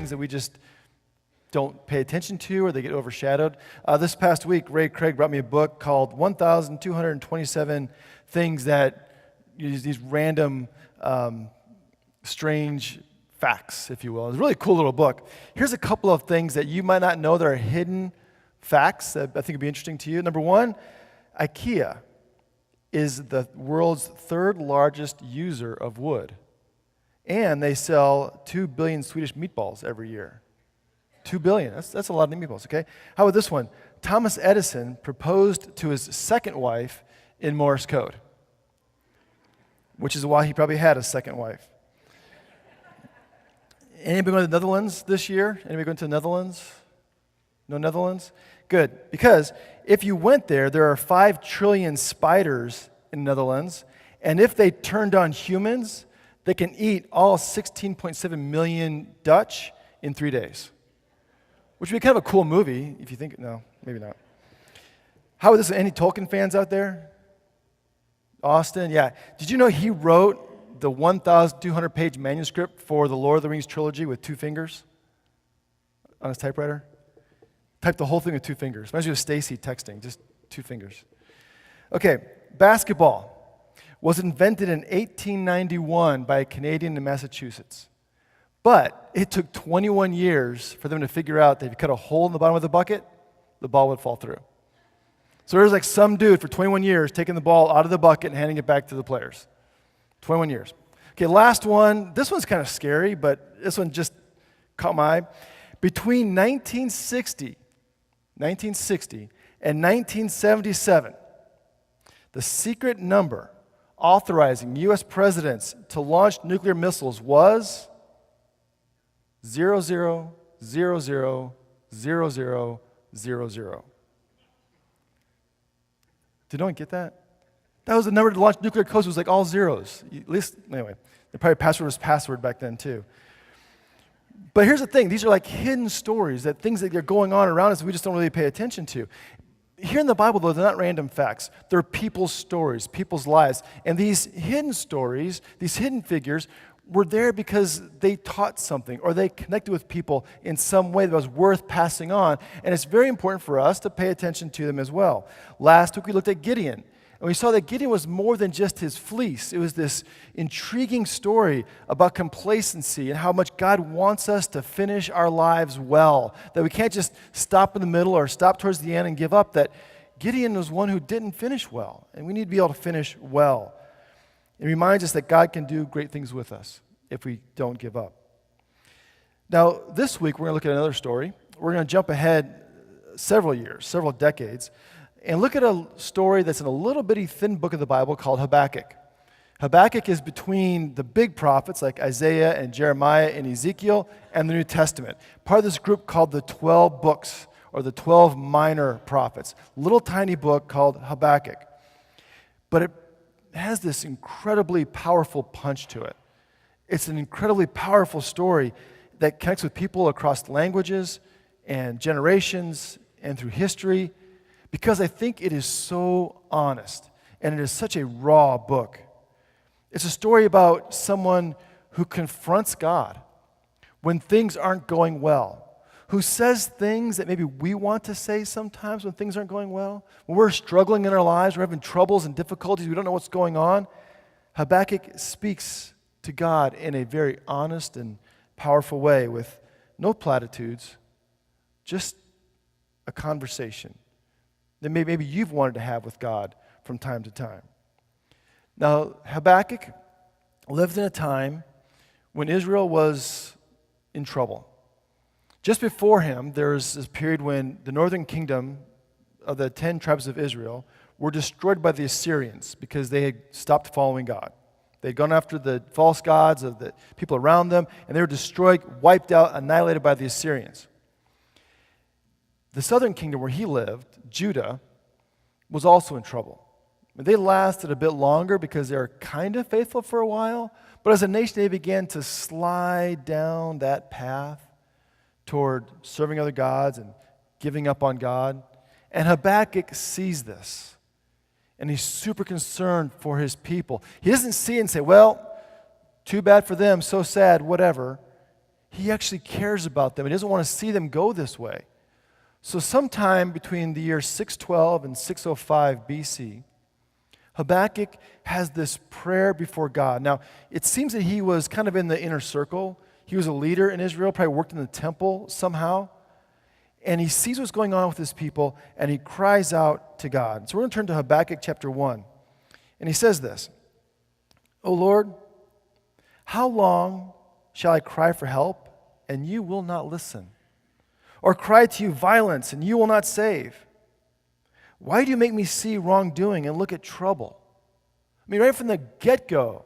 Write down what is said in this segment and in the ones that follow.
things that we just don't pay attention to or they get overshadowed. This past week, Ray Craig brought me a book called 1,227 Things That, these random, strange facts, if you will. It's a really cool little book. Here's a couple of things that you might not know that are hidden facts that I think would be interesting to you. Number one, IKEA is the world's third largest user of wood. And they sell 2 billion Swedish meatballs every year. 2 billion, that's a lot of meatballs, okay? How about this one? Thomas Edison proposed to his second wife in Morse code, which is why he probably had a second wife. Anybody going to the Netherlands this year? Anybody going to the Netherlands? No Netherlands? Good, because if you went there, there are 5 trillion spiders in the Netherlands, and if they turned on humans, they can eat all 16.7 million Dutch in 3 days. Which would be kind of a cool movie, if you think, no, maybe not. How about this, any Tolkien fans out there? Austin, yeah. Did you know he wrote the 1,200-page manuscript for the Lord of the Rings trilogy with 2 fingers on his typewriter? Typed the whole thing with 2 fingers. Reminds me of Stacy texting, just 2 fingers. Okay, basketball was invented in 1891 by a Canadian in Massachusetts. But it took 21 years for them to figure out that if you cut a hole in the bottom of the bucket, the ball would fall through. So there's like some dude for 21 years taking the ball out of the bucket and handing it back to the players. 21 years. Okay, last one. This one's kind of scary, but this one just caught my eye. Between 1960 and 1977, the secret number authorizing U.S. presidents to launch nuclear missiles was 00000000. Did no one get that? That was the number to launch nuclear codes. It was like all zeros. At least, anyway, the probably password was password back then too. But here's the thing. These are like hidden stories, that things that are going on around us we just don't really pay attention to. Here in the Bible, though, they're not random facts. They're people's stories, people's lives. And these hidden stories, these hidden figures, were there because they taught something or they connected with people in some way that was worth passing on. And it's very important for us to pay attention to them as well. Last week we looked at Gideon. And we saw that Gideon was more than just his fleece. It was this intriguing story about complacency and how much God wants us to finish our lives well. That we can't just stop in the middle or stop towards the end and give up. That Gideon was one who didn't finish well. And we need to be able to finish well. It reminds us that God can do great things with us if we don't give up. Now, this week we're going to look at another story. We're going to jump ahead several years, several decades, and look at a story that's in a little bitty thin book of the Bible called Habakkuk. Habakkuk is between the big prophets like Isaiah and Jeremiah and Ezekiel and the New Testament. Part of this group called the 12 books or the 12 minor prophets. Little tiny book called Habakkuk. But it has this incredibly powerful punch to it. It's an incredibly powerful story that connects with people across languages and generations and through history because I think it is so honest and it is such a raw book. It's a story about someone who confronts God when things aren't going well, who says things that maybe we want to say sometimes when things aren't going well. When we're struggling in our lives, we're having troubles and difficulties, we don't know what's going on. Habakkuk speaks to God in a very honest and powerful way with no platitudes, just a conversation that maybe you've wanted to have with God from time to time. Now, Habakkuk lived in a time when Israel was in trouble. Just before him, there was this period when the northern kingdom of the 10 tribes of Israel were destroyed by the Assyrians because they had stopped following God. They had gone after the false gods of the people around them, and they were destroyed, wiped out, annihilated by the Assyrians. The southern kingdom where he lived, Judah, was also in trouble. They lasted a bit longer because they were kind of faithful for a while, but as a nation they began to slide down that path toward serving other gods and giving up on God. And Habakkuk sees this, and he's super concerned for his people. He doesn't see it and say, well, too bad for them, so sad, whatever. he actually cares about them. He doesn't want to see them go this way. So sometime between the year 612 and 605 BC, Habakkuk has this prayer before God. Now, it seems that he was kind of in the inner circle. He was a leader in Israel, probably worked in the temple somehow. And he sees what's going on with his people, and he cries out to God. So we're going to turn to Habakkuk chapter 1. And he says this, "O Lord, how long shall I cry for help, and you will not listen? Or cry to you violence, and you will not save? Why do you make me see wrongdoing and look at trouble?" I mean, right from the get-go,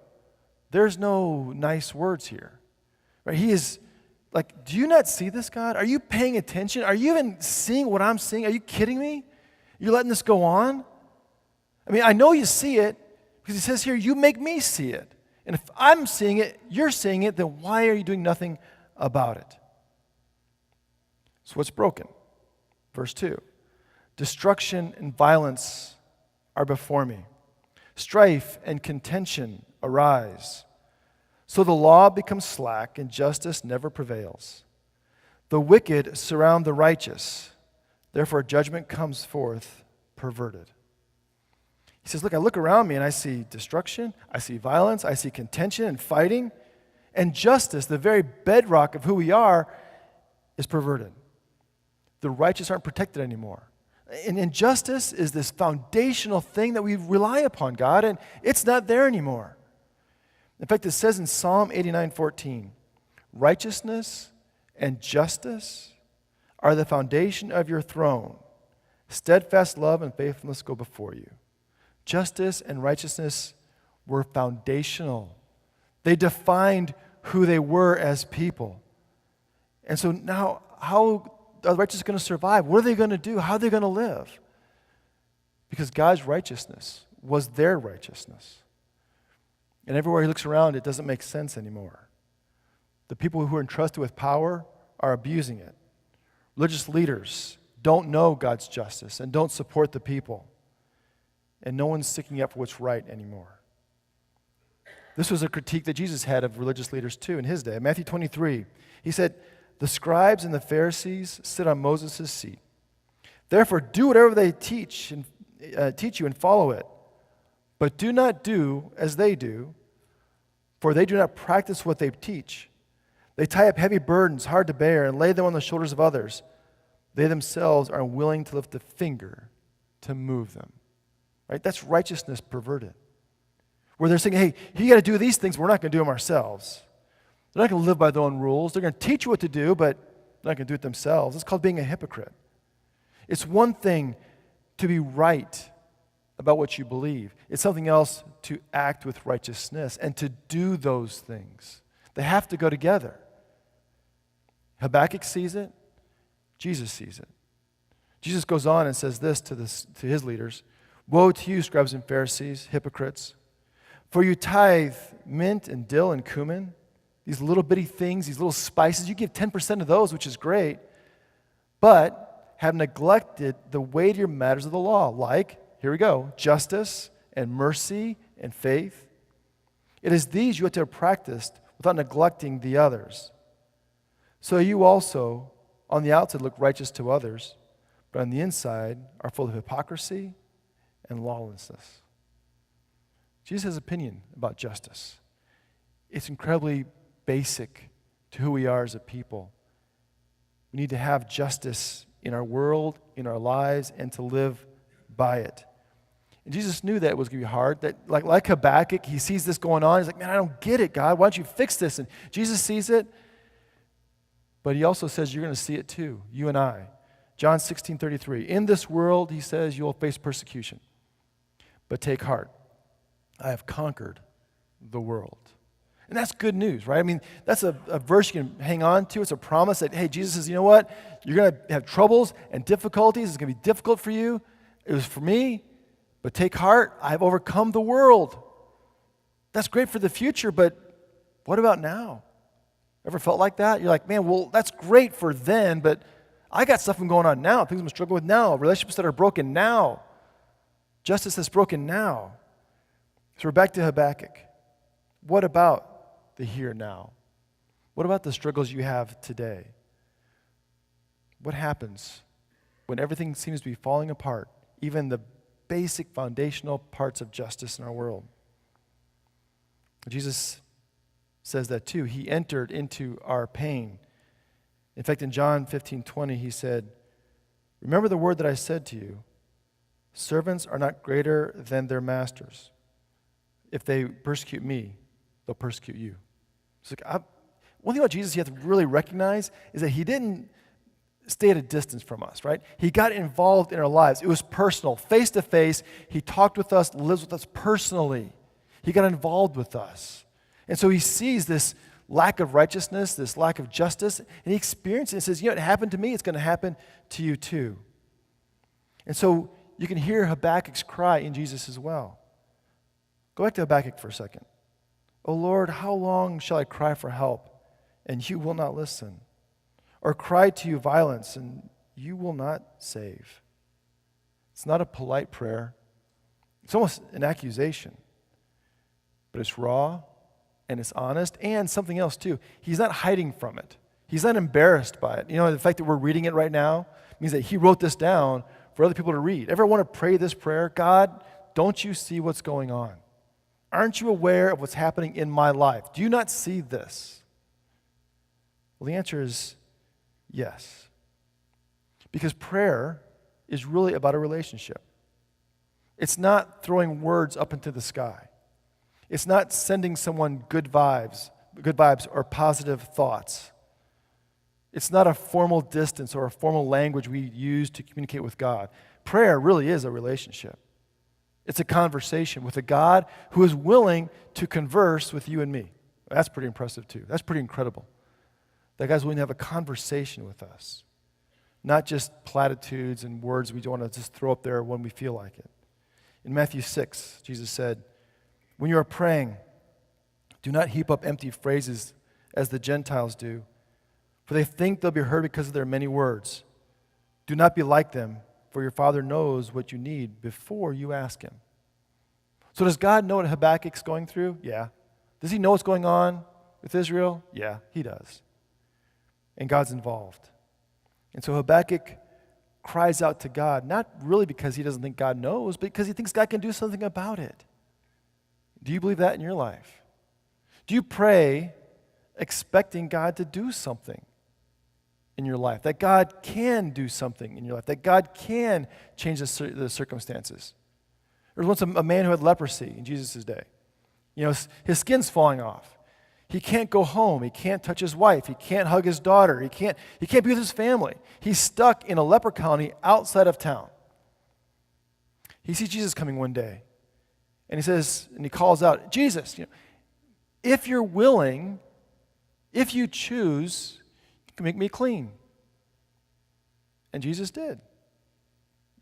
there's no nice words here. Right? He is like, do you not see this, God? Are you paying attention? Are you even seeing what I'm seeing? Are you kidding me? You're letting this go on? I mean, I know you see it, because he says here, you make me see it. And if I'm seeing it, you're seeing it, then why are you doing nothing about it? So what's broken? Verse 2. Destruction and violence are before me. Strife and contention arise. So the law becomes slack and justice never prevails. The wicked surround the righteous. Therefore judgment comes forth perverted. He says, look, I look around me and I see destruction, I see violence, I see contention and fighting, and justice, the very bedrock of who we are, is perverted. The righteous aren't protected anymore. And justice is this foundational thing that we rely upon, God, and it's not there anymore. In fact, it says in Psalm 89:14, righteousness and justice are the foundation of your throne. Steadfast love and faithfulness go before you. Justice and righteousness were foundational. They defined who they were as people. And so now, how are the righteous going to survive? What are they going to do? How are they going to live? Because God's righteousness was their righteousness. And everywhere he looks around, it doesn't make sense anymore. The people who are entrusted with power are abusing it. Religious leaders don't know God's justice and don't support the people. And no one's sticking up for what's right anymore. This was a critique that Jesus had of religious leaders too in his day. In Matthew 23, he said, "The scribes and the Pharisees sit on Moses' seat. Therefore, do whatever they teach you and follow it. But do not do as they do, for they do not practice what they teach. They tie up heavy burdens, hard to bear, and lay them on the shoulders of others. They themselves are unwilling to lift a finger to move them." Right? That's righteousness perverted. Where they're saying, hey, you got to do these things, we're not going to do them ourselves. They're not going to live by their own rules. They're going to teach you what to do, but they're not going to do it themselves. It's called being a hypocrite. It's one thing to be right about what you believe. It's something else to act with righteousness and to do those things. They have to go together. Habakkuk sees it. Jesus sees it. Jesus goes on and says this to his leaders. "Woe to you, scribes and Pharisees, hypocrites, for you tithe mint and dill and cumin, these little bitty things, these little spices. You give 10% of those, which is great, but have neglected the weightier matters of the law, like," here we go, "justice and mercy and faith. It is these you ought to have practiced without neglecting the others. So you also, on the outside, look righteous to others, but on the inside are full of hypocrisy and lawlessness." Jesus has an opinion about justice. It's incredibly basic to who we are as a people. We need to have justice in our world, in our lives, and to live by it. And Jesus knew that it was going to be hard. That like Habakkuk, he sees this going on. He's like, man, I don't get it, God. Why don't you fix this? And Jesus sees it. But he also says you're going to see it too, you and I. John 16:33. In this world, he says, you will face persecution. But take heart. I have conquered the world. And that's good news, right? I mean, that's a verse you can hang on to. It's a promise that, hey, Jesus says, you know what? You're going to have troubles and difficulties. It's going to be difficult for you. It was for me. But take heart. I've overcome the world. That's great for the future, but what about now? Ever felt like that? You're like, man, well, that's great for then, but I got stuff going on now, things I'm struggling with now, relationships that are broken now, justice that's broken now. So we're back to Habakkuk. What about the here now? What about the struggles you have today? What happens when everything seems to be falling apart, even the basic foundational parts of justice in our world? Jesus says that too. He entered into our pain. In fact, in John 15:20, he said, "Remember the word that I said to you, servants are not greater than their masters. If they persecute me, they'll persecute you." It's like, one thing about Jesus you have to really recognize is that he didn't stay at a distance from us, right? He got involved in our lives. It was personal, face to face. He talked with us, lives with us personally. He got involved with us. And so he sees this lack of righteousness, this lack of justice, and he experiences it and says, it happened to me, it's going to happen to you too. And so you can hear Habakkuk's cry in Jesus as well. Go back to Habakkuk for a second. "O Lord, how long shall I cry for help, and you will not listen? Or cry to you violence, and you will not save?" It's not a polite prayer. It's almost an accusation. But it's raw, and it's honest, and something else too. He's not hiding from it. He's not embarrassed by it. The fact that we're reading it right now means that he wrote this down for other people to read. Ever want to pray this prayer? God, don't you see what's going on? Aren't you aware of what's happening in my life? Do you not see this? Well, the answer is yes. Because prayer is really about a relationship. It's not throwing words up into the sky. It's not sending someone good vibes or positive thoughts. It's not a formal distance or a formal language we use to communicate with God. Prayer really is a relationship. It's a conversation with a God who is willing to converse with you and me. That's pretty impressive too. That's pretty incredible. That God's willing to have a conversation with us. Not just platitudes and words we want to just throw up there when we feel like it. In Matthew 6, Jesus said, "When you are praying, do not heap up empty phrases as the Gentiles do, for they think they'll be heard because of their many words. Do not be like them, for your Father knows what you need before you ask him." So does God know what Habakkuk's going through? Yeah. Does he know what's going on with Israel? Yeah, he does. And God's involved. And so Habakkuk cries out to God, not really because he doesn't think God knows, but because he thinks God can do something about it. Do you believe that in your life? Do you pray expecting God to do something in your life? That God can do something in your life? That God can change the circumstances? There was once a man who had leprosy in Jesus' day. His skin's falling off. He can't go home. He can't touch his wife. He can't hug his daughter. He can't be with his family. He's stuck in a leper colony outside of town. He sees Jesus coming one day. And he calls out, "Jesus, if you're willing, if you choose, you can make me clean." And Jesus did.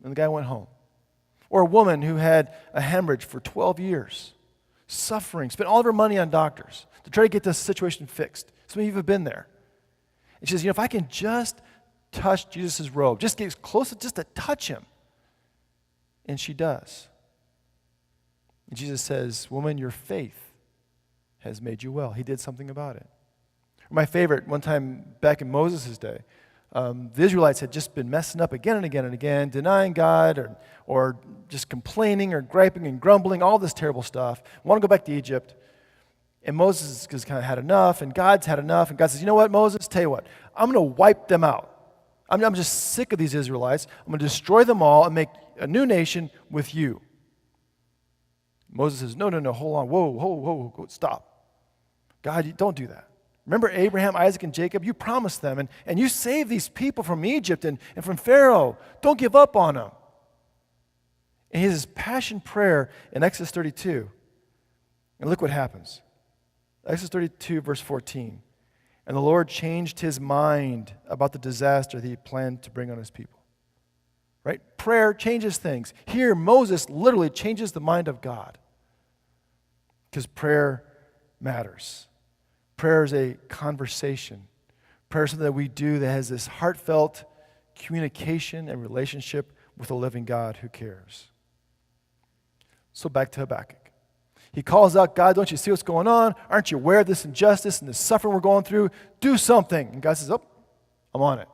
And the guy went home. Or a woman who had a hemorrhage for 12 years, suffering, spent all of her money on doctors to try to get this situation fixed. Some of you have been there. And she says, if I can just touch Jesus' robe, just get close, just to touch him. And she does. And Jesus says, "Woman, your faith has made you well." He did something about it. My favorite, one time back in Moses' day, the Israelites had just been messing up again and again and again, denying God or just complaining or griping and grumbling, all this terrible stuff. Want to go back to Egypt. And Moses has kind of had enough, and God's had enough. And God says, "You know what, Moses? Tell you what, I'm going to wipe them out. I'm just sick of these Israelites. I'm going to destroy them all and make a new nation with you." Moses says, no, hold on, whoa, stop. God, you don't do that. Remember Abraham, Isaac, and Jacob? You promised them, and you saved these people from Egypt and from Pharaoh. Don't give up on them. And he has this passion prayer in Exodus 32. And look what happens. Exodus 32, verse 14. "And the Lord changed his mind about the disaster that he planned to bring on his people." Right? Prayer changes things. Here, Moses literally changes the mind of God. Because prayer matters. Prayer is a conversation. Prayer is something that we do that has this heartfelt communication and relationship with a living God who cares. So back to Habakkuk. He calls out, God, don't you see what's going on? Aren't you aware of this injustice and this suffering we're going through? Do something. And God says, oh, I'm on it.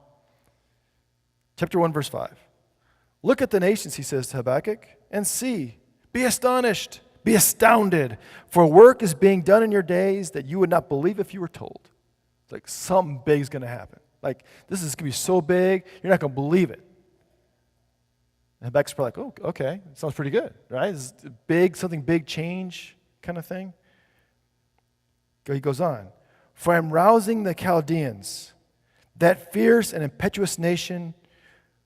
Chapter 1, verse 5. Look at the nations, he says to Habakkuk, and see. Be astonished. Be astounded. For work is being done in your days that you would not believe if you were told. It's like something big is going to happen. Like, this is going to be so big, you're not going to believe it. And Habakkuk's probably like, oh, okay, sounds pretty good, right? This is big, something big change kind of thing. He goes on. For I'm rousing the Chaldeans, that fierce and impetuous nation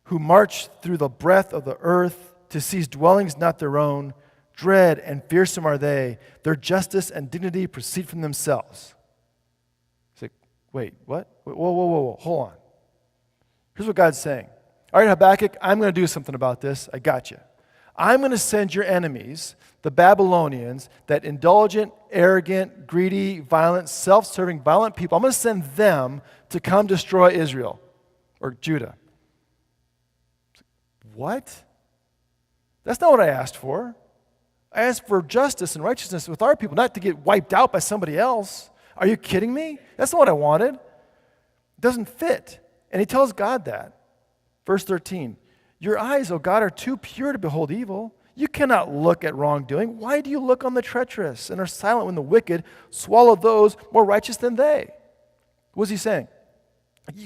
who march through the breadth of the earth to seize dwellings not their own. Dread and fearsome are they. Their justice and dignity proceed from themselves. It's like, wait, what? Whoa, hold on. Here's what God's saying. All right, Habakkuk, I'm going to do something about this. I got you. I'm going to send your enemies, the Babylonians, that indulgent, arrogant, greedy, violent, self-serving, violent people. I'm going to send them to come destroy Israel or Judah. What? That's not what I asked for. I asked for justice and righteousness with our people, not to get wiped out by somebody else. Are you kidding me? That's not what I wanted. It doesn't fit. And he tells God that. Verse 13, your eyes, O God, are too pure to behold evil. You cannot look at wrongdoing. Why do you look on the treacherous and are silent when the wicked swallow those more righteous than they? What's he saying?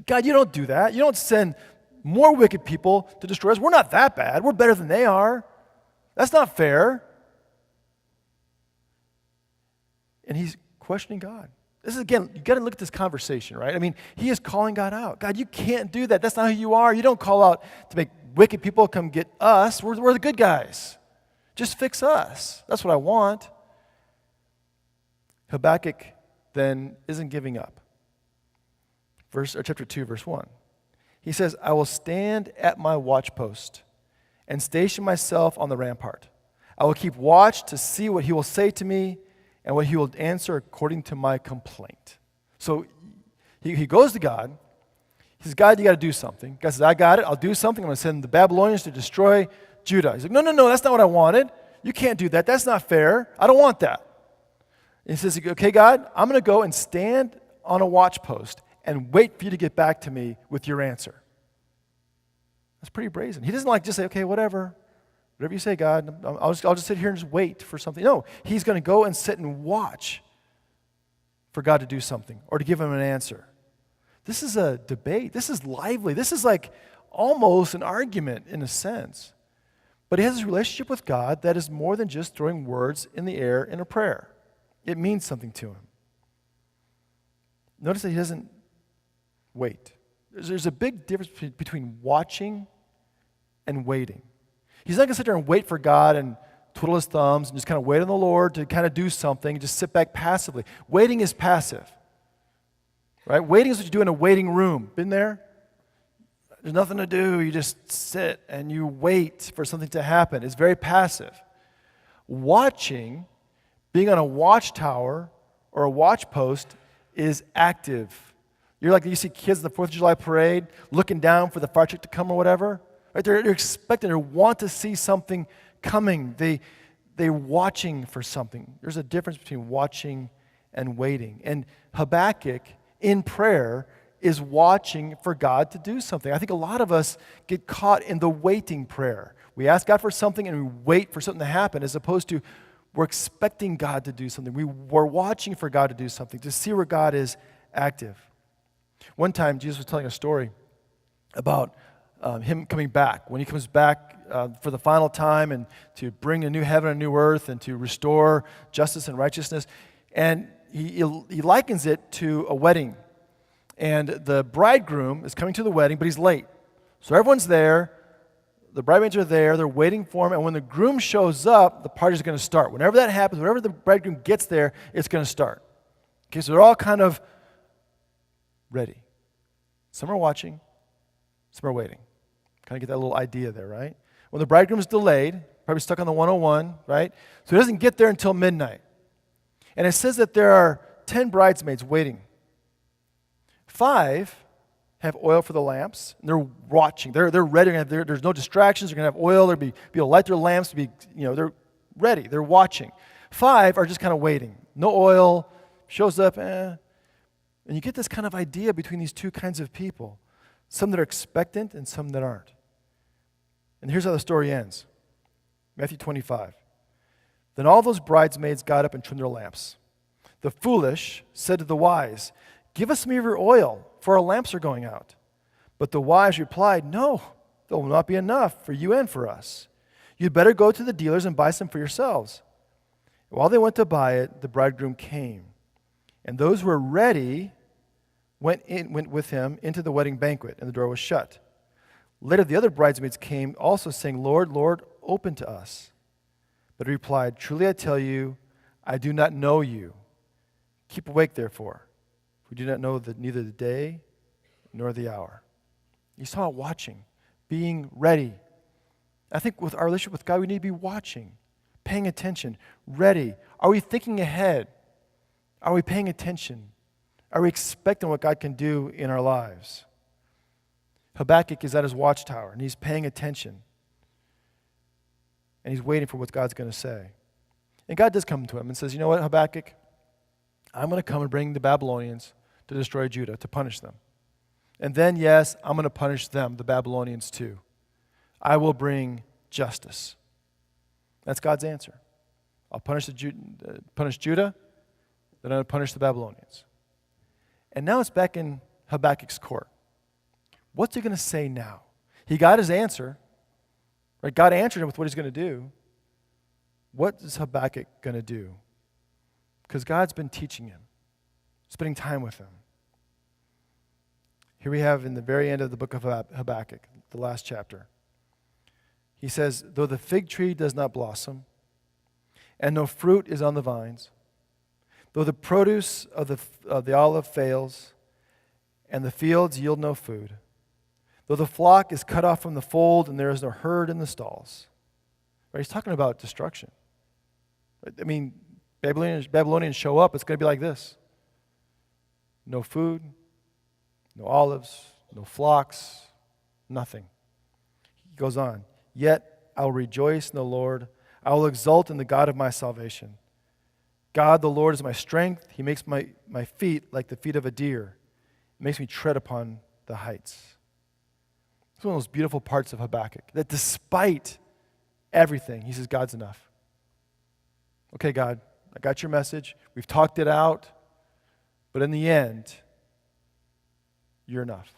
God, you don't do that. You don't send more wicked people to destroy us. We're not that bad. We're better than they are. That's not fair. And he's questioning God. This is, again, you got to look at this conversation, right? I mean, he is calling God out. God, you can't do that. That's not who you are. You don't call out to make wicked people come get us. We're the good guys. Just fix us. That's what I want. Habakkuk then isn't giving up. Chapter 2, verse 1. He says, I will stand at my watchpost and station myself on the rampart. I will keep watch to see what he will say to me and what he will answer according to my complaint. So he goes to God. He says, God, you got to do something. God says, I got it. I'll do something. I'm going to send the Babylonians to destroy Judah. He's like, no, that's not what I wanted. You can't do that. That's not fair. I don't want that. And he says, okay, God, I'm going to go and stand on a watchpost and wait for you to get back to me with your answer. That's pretty brazen. He doesn't just say, okay, whatever you say, God, I'll just sit here and just wait for something. No, he's going to go and sit and watch for God to do something or to give him an answer. This is a debate. This is lively. This is like almost an argument in a sense. But he has this relationship with God that is more than just throwing words in the air in a prayer. It means something to him. Notice that he doesn't wait. There's a big difference between watching and waiting. He's not going to sit there and wait for God and twiddle his thumbs and just kind of wait on the Lord to kind of do something and just sit back passively. Waiting is passive, right? Waiting is what you do in a waiting room. Been there? There's nothing to do. You just sit and you wait for something to happen. It's very passive. Watching, being on a watchtower or a watch post, is active. You're like, you see kids at the 4th of July parade looking down for the fire truck to come or whatever. Right? They're expecting, they want to see something coming. They're watching for something. There's a difference between watching and waiting. And Habakkuk, in prayer, is watching for God to do something. I think a lot of us get caught in the waiting prayer. We ask God for something and we wait for something to happen, as opposed to we're expecting God to do something. We're watching for God to do something, to see where God is active. One time, Jesus was telling a story about him coming back. When he comes back for the final time and to bring a new heaven and a new earth and to restore justice and righteousness. And he likens it to a wedding. And the bridegroom is coming to the wedding, but he's late. So everyone's there. The bridesmaids are there. They're waiting for him. And when the groom shows up, the party's going to start. Whenever that happens, whenever the bridegroom gets there, it's going to start. Okay, so they're all kind of ready. Some are watching. Some are waiting. Kind of get that little idea there, right? When the bridegroom is delayed, probably stuck on the 101, right? So he doesn't get there until midnight. And it says that there are 10 bridesmaids waiting. 5 have oil for the lamps, and they're watching. They're ready. There's no distractions. They're going to have oil. They'll be able to light their lamps. They're ready. They're watching. 5 are just kind of waiting. No oil, shows up, And you get this kind of idea between these two kinds of people. Some that are expectant and some that aren't. And here's how the story ends. Matthew 25. Then all those bridesmaids got up and trimmed their lamps. The foolish said to the wise, "Give us some of your oil, for our lamps are going out." But the wise replied, "No, there will not be enough for you and for us. You'd better go to the dealers and buy some for yourselves." While they went to buy it, the bridegroom came. And those who were ready went with him into the wedding banquet, and the door was shut. Later the other bridesmaids came also, saying, "Lord, Lord, open to us." But he replied, "Truly I tell you, I do not know you. Keep awake, therefore, for we do not know neither the day nor the hour." He's talking about watching, being ready. I think with our relationship with God, we need to be watching, paying attention, ready. Are we thinking ahead? Are we paying attention? Are we expecting what God can do in our lives? Habakkuk is at his watchtower, and he's paying attention. And he's waiting for what God's going to say. And God does come to him and says, "You know what, Habakkuk? I'm going to come and bring the Babylonians to destroy Judah, to punish them. And then, yes, I'm going to punish them, the Babylonians too. I will bring justice." That's God's answer. I'll punish Judah, then I'm going to punish the Babylonians. And now it's back in Habakkuk's court. What's he going to say now? He got his answer. Right? God answered him with what he's going to do. What is Habakkuk going to do? Because God's been teaching him, spending time with him. Here we have in the very end of the book of Habakkuk, the last chapter. He says, "Though the fig tree does not blossom, and no fruit is on the vines, though the produce of the olive fails, and the fields yield no food, though the flock is cut off from the fold, and there is no herd in the stalls." Right? He's talking about destruction. I mean, Babylonians show up, it's going to be like this. No food, no olives, no flocks, nothing. He goes on, "Yet I will rejoice in the Lord. I will exult in the God of my salvation. God the Lord is my strength. He makes my feet like the feet of a deer. He makes me tread upon the heights." It's one of those beautiful parts of Habakkuk, that despite everything, he says, God's enough. Okay, God, I got your message. We've talked it out. But in the end, you're enough.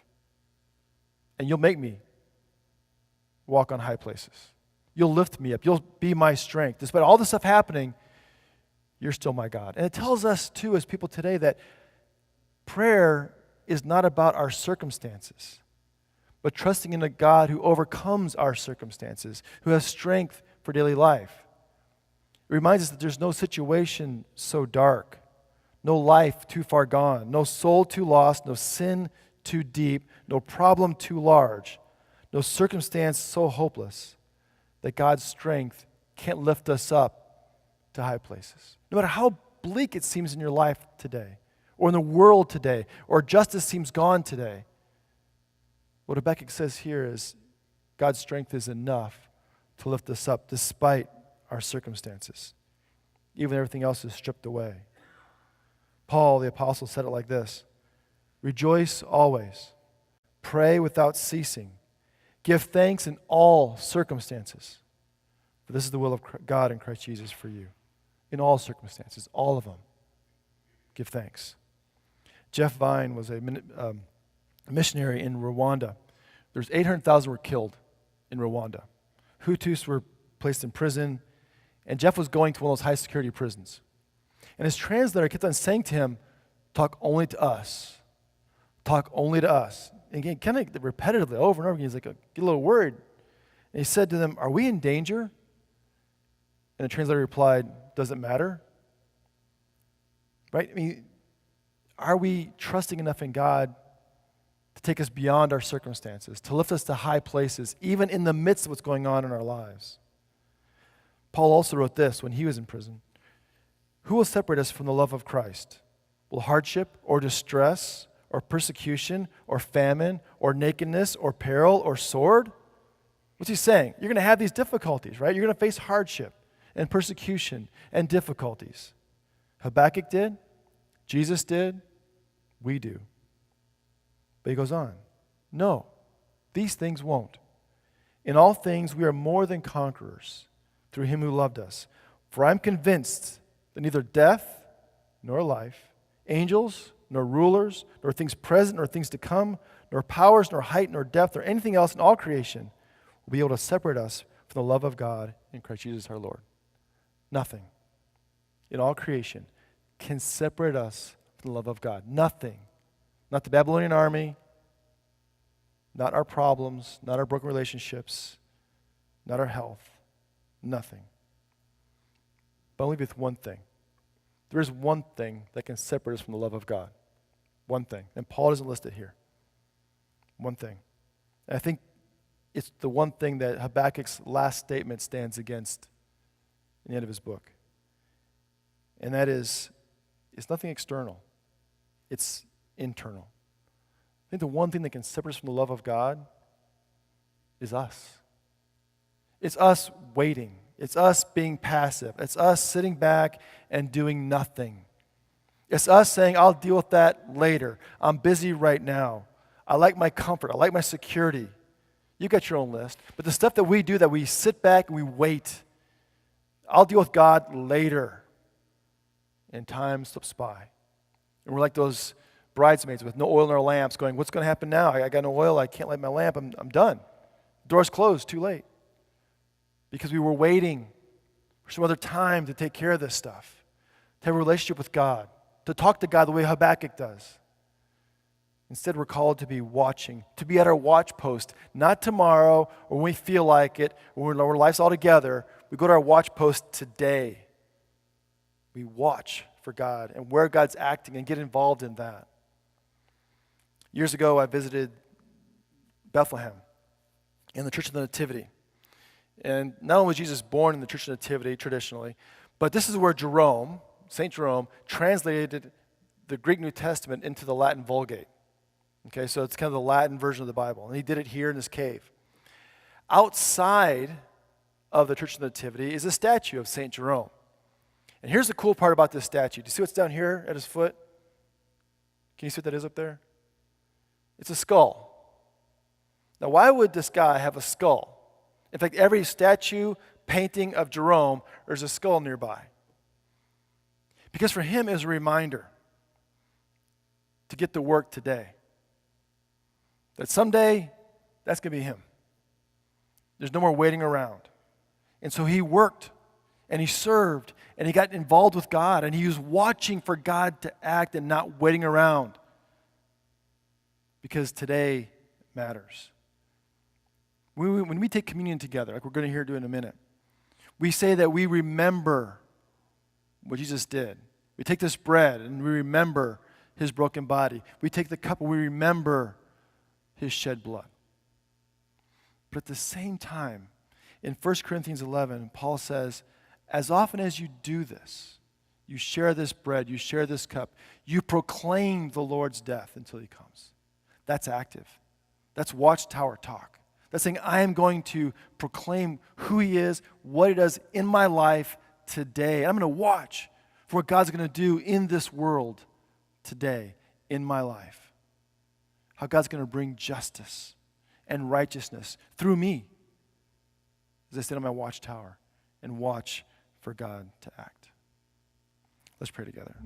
And you'll make me walk on high places. You'll lift me up. You'll be my strength. Despite all this stuff happening, you're still my God. And it tells us, too, as people today, that prayer is not about our circumstances, but trusting in a God who overcomes our circumstances, who has strength for daily life. It reminds us that there's no situation so dark, no life too far gone, no soul too lost, no sin too deep, no problem too large, no circumstance so hopeless that God's strength can't lift us up to high places. No matter how bleak it seems in your life today, or in the world today, or justice seems gone today, what Habakkuk says here is God's strength is enough to lift us up despite our circumstances, even everything else is stripped away. Paul, the apostle, said it like this: "Rejoice always, pray without ceasing, give thanks in all circumstances, for this is the will of God in Christ Jesus for you." In all circumstances, all of them, give thanks. Jeff Vine was a missionary in Rwanda. There's 800,000 were killed in Rwanda. Hutus were placed in prison, and Jeff was going to one of those high security prisons. And his translator kept on saying to him, "Talk only to us. Talk only to us." And again, kind of repetitively, over and over again, he's like, get a little worried. And he said to them, "Are we in danger?" And the translator replied, "Does it matter?" Right? I mean, are we trusting enough in God to take us beyond our circumstances, to lift us to high places, even in the midst of what's going on in our lives? Paul also wrote this when he was in prison: "Who will separate us from the love of Christ? Will hardship or distress or persecution or famine or nakedness or peril or sword?" What's he saying? You're going to have these difficulties, right? You're going to face hardship. and persecution and difficulties. Habakkuk did, Jesus did, we do. But he goes on, no, these things won't. In all things we are more than conquerors through him who loved us. For I'm convinced that neither death nor life, angels nor rulers, nor things present nor things to come, nor powers nor height nor depth, or anything else in all creation will be able to separate us from the love of God in Christ Jesus our Lord. Nothing in all creation can separate us from the love of God. Nothing. Not the Babylonian army, not our problems, not our broken relationships, not our health. Nothing. But only with one thing. There is one thing that can separate us from the love of God. One thing. And Paul doesn't list it here. One thing. And I think it's the one thing that Habakkuk's last statement stands against in the end of his book. And that is, it's nothing external. It's internal. I think the one thing that can separate us from the love of God is us. It's us waiting. It's us being passive. It's us sitting back and doing nothing. It's us saying, I'll deal with that later. I'm busy right now. I like my comfort. I like my security. You got your own list. But the stuff that we do, that we sit back and we wait, I'll deal with God later. And time slips by. And we're like those bridesmaids with no oil in our lamps going, what's going to happen now? I got no oil. I can't light my lamp. I'm done. Door's closed. Too late. Because we were waiting for some other time to take care of this stuff, to have a relationship with God, to talk to God the way Habakkuk does. Instead, we're called to be watching, to be at our watch post, not tomorrow or when we feel like it, or when our life's all together. We go to our watch post today. We watch for God and where God's acting and get involved in that. Years ago, I visited Bethlehem in the Church of the Nativity. And not only was Jesus born in the Church of the Nativity traditionally, but this is where Jerome, St. Jerome, translated the Greek New Testament into the Latin Vulgate. Okay, so it's kind of the Latin version of the Bible. And he did it here in this cave. Outside of the Church of the Nativity is a statue of St. Jerome. And here's the cool part about this statue. Do you see what's down here at his foot? Can you see what that is up there? It's a skull. Now, why would this guy have a skull? In fact, every statue, painting of Jerome, there's a skull nearby. Because for him, it was a reminder to get to work today. That someday, that's going to be him. There's no more waiting around. And so he worked, and he served, and he got involved with God, and he was watching for God to act and not waiting around. Because today matters. When we take communion together, like we're going to hear do in a minute, we say that we remember what Jesus did. We take this bread and we remember his broken body. We take the cup and we remember his shed blood. But at the same time, in 1 Corinthians 11, Paul says, as often as you do this, you share this bread, you share this cup, you proclaim the Lord's death until he comes. That's active. That's watchtower talk. That's saying I am going to proclaim who he is, what he does in my life today. I'm going to watch for what God's going to do in this world today in my life. How God's going to bring justice and righteousness through me as I sit on my watchtower and watch for God to act. Let's pray together.